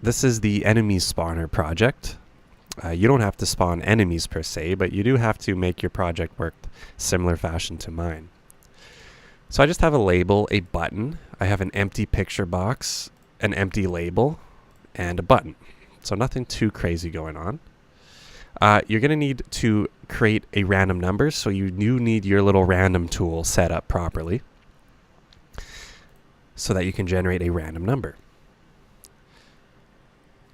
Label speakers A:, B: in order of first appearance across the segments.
A: This is the enemy spawner project. You don't have to spawn enemies per se, but you do have to make your project work similar fashion to mine. So I just have a label, a button. I have an empty picture box, an empty label, and a button. So nothing too crazy going on. You're going to need to create a random number, so you do need your little random tool set up properly so that you can generate a random number.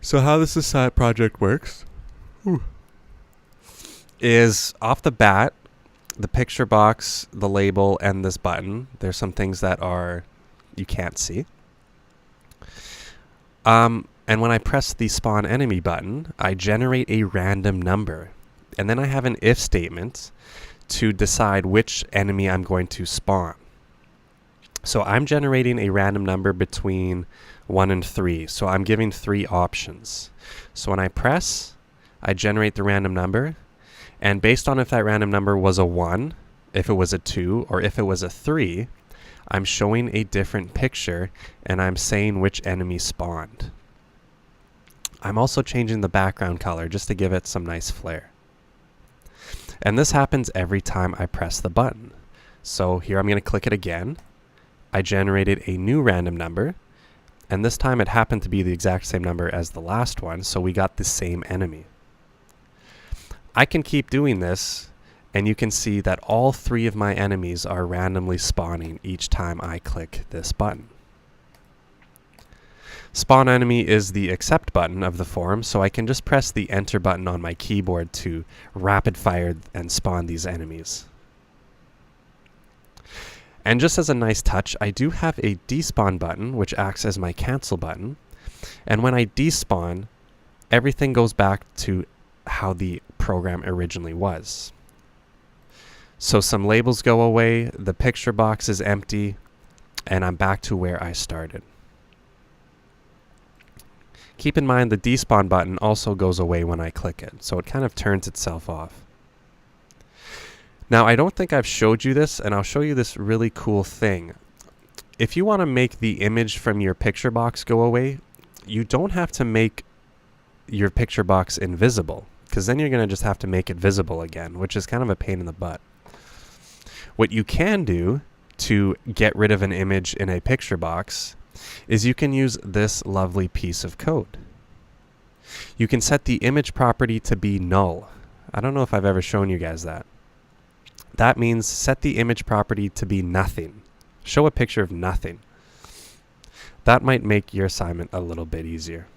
A: So how this side project works is off the bat, the picture box, the label, and this button. There's some things that you can't see. And when I press the spawn enemy button, I generate a random number. And then I have an if statement to decide which enemy I'm going to spawn. So I'm generating a random number between 1 and 3. So I'm giving 3 options. So when I press, I generate the random number. And based on if that random number was a 1, if it was a 2, or if it was a 3, I'm showing a different picture and I'm saying which enemy spawned. I'm also changing the background color just to give it some nice flair. And this happens every time I press the button. So here I'm going to click it again. I generated a new random number, and this time it happened to be the exact same number as the last one, so we got the same enemy. I can keep doing this, and you can see that all 3 of my enemies are randomly spawning each time I click this button. Spawn enemy is the accept button of the form, so I can just press the enter button on my keyboard to rapid fire and spawn these enemies. And just as a nice touch, I do have a despawn button, which acts as my cancel button. And when I despawn, everything goes back to how the program originally was. So some labels go away, the picture box is empty, and I'm back to where I started. Keep in mind the despawn button also goes away when I click it, so it kind of turns itself off. Now, I don't think I've showed you this, and I'll show you this really cool thing. If you want to make the image from your picture box go away, you don't have to make your picture box invisible, because then you're going to just have to make it visible again, which is kind of a pain in the butt. What you can do to get rid of an image in a picture box is you can use this lovely piece of code. You can set the image property to be null. I don't know if I've ever shown you guys that. That means set the image property to be nothing. Show a picture of nothing. That might make your assignment a little bit easier.